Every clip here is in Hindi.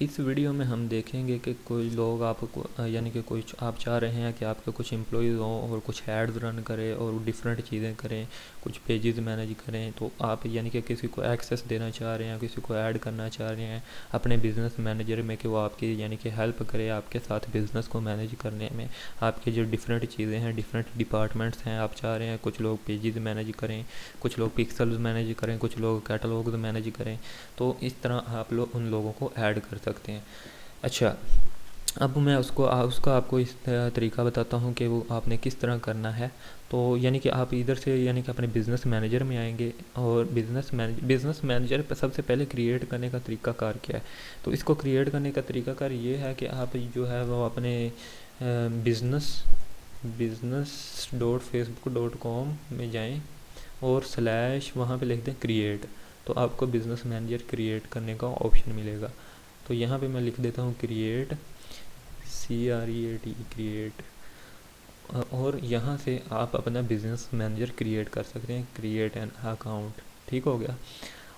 इस वीडियो में हम देखेंगे कि कोई लोग आपको यानी कि कुछ आप चाह रहे हैं कि आपके कुछ एम्प्लॉयज़ हों और कुछ एड्स रन करें और डिफरेंट चीज़ें करें, कुछ पेजेस मैनेज करें। तो आप यानी कि किसी को एक्सेस देना चाह रहे हैं, किसी को ऐड करना चाह रहे हैं अपने बिज़नेस मैनेजर में कि वो आपकी यानी कि हेल्प करे आपके साथ बिज़नेस को मैनेज करने में। आपकी जो डिफरेंट चीज़ें हैं, डिफरेंट डिपार्टमेंट्स हैं, आप चाह रहे हैं कुछ लोग पेजेस मैनेज करें, कुछ लोग पिक्सल्स मैनेज करें, कुछ लोग कैटलॉग्स मैनेज करें। तो इस तरह आप लोग उन लोगों को ऐड कर सकते हैं। अच्छा, अब मैं उसका आपको इस तरीका बताता हूँ कि वो आपने किस तरह करना है। तो यानी कि आप इधर से यानी कि अपने बिज़नेस मैनेजर में आएंगे और बिज़नेस मैनेजर पर सबसे पहले क्रिएट करने का तरीकाकार क्या है। तो इसको क्रिएट करने का तरीकाकार ये है कि आप जो है वो अपने business.facebook.com में जाएं और / वहाँ पे लिख दें क्रिएट। तो आपको बिज़नेस मैनेजर क्रिएट करने का ऑप्शन मिलेगा। तो यहाँ पे मैं लिख देता हूँ क्रिएट, CREAT क्रिएट, और यहाँ से आप अपना बिज़नेस मैनेजर क्रिएट कर सकते हैं, क्रिएट एन अकाउंट। ठीक हो गया।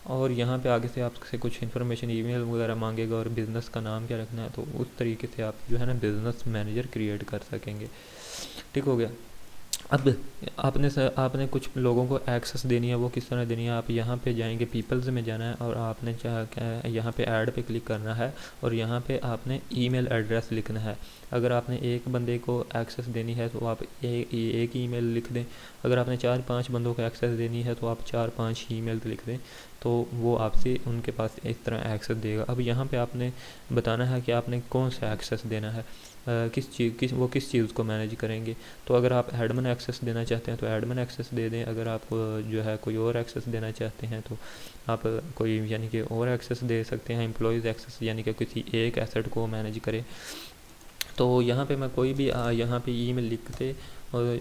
और यहाँ पे आगे से आपसे कुछ इन्फॉर्मेशन ईमेल वगैरह मांगेगा और बिज़नेस का नाम क्या रखना है, तो उस तरीके से आप जो है ना बिज़नेस मैनेजर क्रिएट कर सकेंगे। ठीक हो गया। अब आपने कुछ लोगों को एक्सेस देनी है, वो किस तरह देनी है। आप यहाँ पे जाएंगे, पीपल्स में जाना है और आपने यहाँ पे ऐड पे क्लिक करना है और यहाँ पे आपने ईमेल एड्रेस लिखना है। अगर आपने एक बंदे को एक्सेस देनी है तो आप एक ईमेल लिख दें। अगर आपने 4-5 बंदों को एक्सेस देनी है तो आप 4-5 ईमेल लिख दें, तो वो आपसे उनके पास इस तरह एक्सेस देगा। अब यहाँ पे आपने बताना है कि आपने कौन सा एक्सेस देना है, किस चीज़ को मैनेज करेंगे। तो अगर आप एडमिन एक्सेस देना चाहते हैं तो एडमिन एक्सेस दे दें। अगर आप जो है कोई और एक्सेस देना चाहते हैं तो आप कोई यानी कि और एक्सेस दे सकते हैं, एम्प्लॉयज़ एक्सेस यानी कि किसी एक एसेट को मैनेज करें। तो यहाँ पे मैं कोई भी यहाँ पे ईमेल लिख के और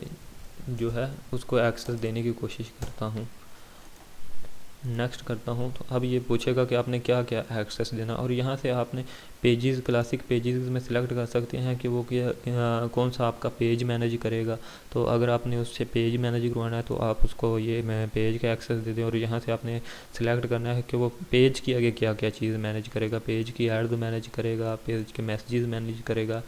जो है उसको एक्सेस देने की कोशिश करता हूँ। नेक्स्ट करता हूँ। तो अब ये पूछेगा कि आपने क्या क्या एक्सेस देना, और यहाँ से आपने पेजेस, क्लासिक पेजेस में सिलेक्ट कर सकते हैं कि वो कौन सा आपका पेज मैनेज करेगा। तो अगर आपने उससे पेज मैनेज करवाना है तो आप उसको ये मैं पेज का एक्सेस दे दें, और यहाँ से आपने सिलेक्ट करना है कि वो पेज की आगे क्या क्या चीज़ मैनेज करेगा। पेज की एड मैनेज करेगा, पेज के मैसेजेस मैनेज करेगा,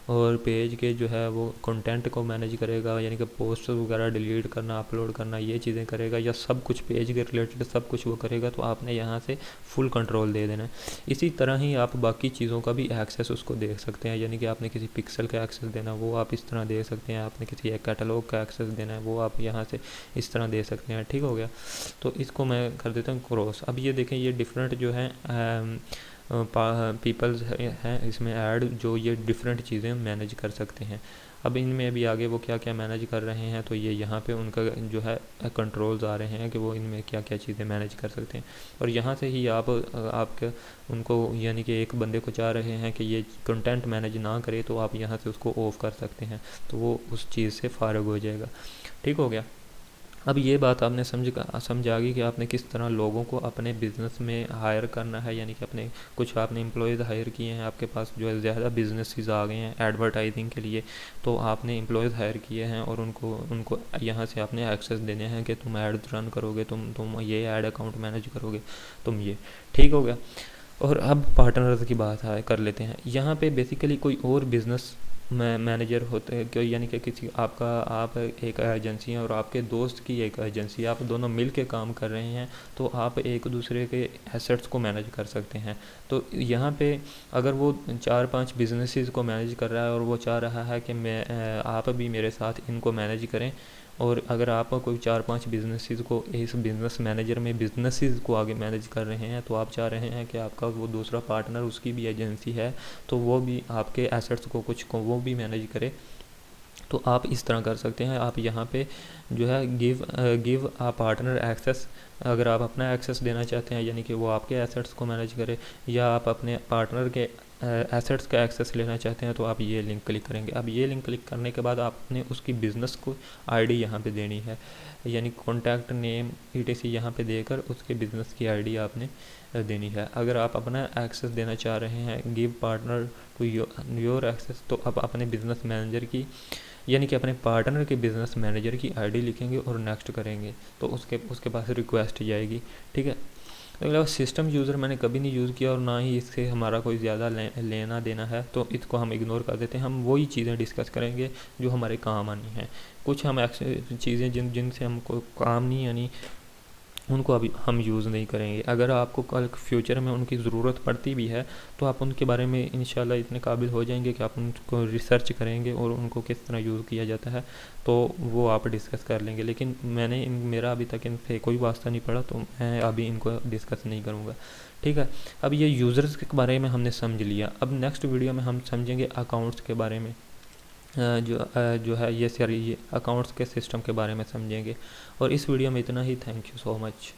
और पेज के जो है वो कंटेंट को मैनेज करेगा, यानी कि पोस्ट वगैरह डिलीट करना, अपलोड करना, ये चीज़ें करेगा, या सब कुछ पेज के रिलेटेड सब कुछ वो करेगा। तो आपने यहाँ से फुल कंट्रोल दे देना है। इसी तरह ही आप बाकी चीज़ों का भी एक्सेस उसको दे सकते हैं, यानी कि आपने किसी पिक्सल का एक्सेस देना वो आप इस तरह दे सकते हैं, आपने किसी एक कैटलॉग का एक्सेस देना है वो आप यहाँ से इस तरह दे सकते हैं। ठीक हो गया। तो इसको मैं कर देता हूँ क्रॉस। अब ये देखें, ये डिफरेंट जो है पीपल्स हैं इसमें ऐड, जो ये डिफरेंट चीज़ें मैनेज कर सकते हैं। अब इनमें भी आगे वो क्या क्या मैनेज कर रहे हैं, तो ये यहाँ पे उनका जो है कंट्रोल्स आ रहे हैं कि वो इनमें क्या क्या चीज़ें मैनेज कर सकते हैं। और यहाँ से ही आपके उनको यानी कि एक बंदे को चाह रहे हैं कि ये कंटेंट मैनेज ना करे, तो आप यहाँ से उसको ऑफ कर सकते हैं, तो वो उस चीज़ से फ़ारिग हो जाएगा। ठीक हो गया। अब ये बात आपने समझ आ गई कि आपने किस तरह लोगों को अपने बिज़नेस में हायर करना है, यानी कि अपने कुछ आपने एम्प्लॉयज़ हायर किए हैं, आपके पास जो है ज़्यादा बिजनेसेस आ गए हैं एडवर्टाइजिंग के लिए, तो आपने एम्प्लॉयज़ हायर किए हैं और उनको यहाँ से आपने एक्सेस देने हैं कि तुम ऐड रन करोगे, तुम ये ऐड अकाउंट मैनेज करोगे, तुम ये। ठीक हो गया। और अब पार्टनर्स की बात कर लेते हैं। यहाँ पे बेसिकली कोई और बिज़नेस मैनेजर होते हैं, यानी कि किसी आप एक एजेंसी हैं और आपके दोस्त की एक एजेंसी, आप दोनों मिल के काम कर रहे हैं, तो आप एक दूसरे के एसेट्स को मैनेज कर सकते हैं। तो यहाँ पे अगर वो 4-5 बिजनेसेस को मैनेज कर रहा है और वो चाह रहा है कि आप भी मेरे साथ इनको मैनेज करें, और अगर आप कोई 4-5 बिजनेसेस को इस बिज़नेस मैनेजर में बिजनेसेस को आगे मैनेज कर रहे हैं, तो आप चाह रहे हैं कि आपका वो दूसरा पार्टनर उसकी भी एजेंसी है तो वो भी आपके एसेट्स को कुछ को वो भी मैनेज करे। तो आप इस तरह कर सकते हैं। आप यहाँ पे जो है गिव आ पार्टनर एक्सेस, अगर आप अपना एक्सेस देना चाहते हैं यानी कि वो आपके एसेट्स को मैनेज करे, या आप अपने पार्टनर के एसेट्स का एक्सेस लेना चाहते हैं, तो आप ये लिंक क्लिक करेंगे। अब ये लिंक क्लिक करने के बाद आपने उसकी बिज़नेस को आईडी यहाँ पे देनी है, यानी कॉन्टैक्ट नेम ETC यहाँ पे देकर उसके बिज़नेस की आईडी आपने देनी है। अगर आप अपना एक्सेस देना चाह रहे हैं give partner to your access, तो आप अपने बिज़नेस मैनेजर की यानी कि अपने पार्टनर के बिज़नेस मैनेजर की आईडी लिखेंगे और नेक्स्ट करेंगे, तो उसके पास रिक्वेस्ट जाएगी। ठीक है। इसके अलावा सिस्टम यूज़र मैंने कभी नहीं यूज़ किया और ना ही इससे हमारा कोई ज़्यादा लेना देना है, तो इसको हम इग्नोर कर देते हैं। हम वही चीज़ें डिस्कस करेंगे जो हमारे काम आनी हैं। कुछ हम चीज़ें जिनसे हमको काम नहीं आनी, उनको अभी हम यूज़ नहीं करेंगे। अगर आपको कल फ्यूचर में उनकी ज़रूरत पड़ती भी है तो आप उनके बारे में इंशाल्लाह इतने काबिल हो जाएंगे कि आप उनको रिसर्च करेंगे और उनको किस तरह यूज़ किया जाता है तो वो आप डिस्कस कर लेंगे। लेकिन मेरा अभी तक इनसे कोई वास्ता नहीं पड़ा, तो मैं अभी इनको डिस्कस नहीं करूँगा। ठीक है, अब ये यूज़र्स के बारे में हमने समझ लिया। अब नेक्स्ट वीडियो में हम समझेंगे अकाउंट्स के बारे में। जो है ये अकाउंट्स के सिस्टम के बारे में समझेंगे। और इस वीडियो में इतना ही। Thank you so much.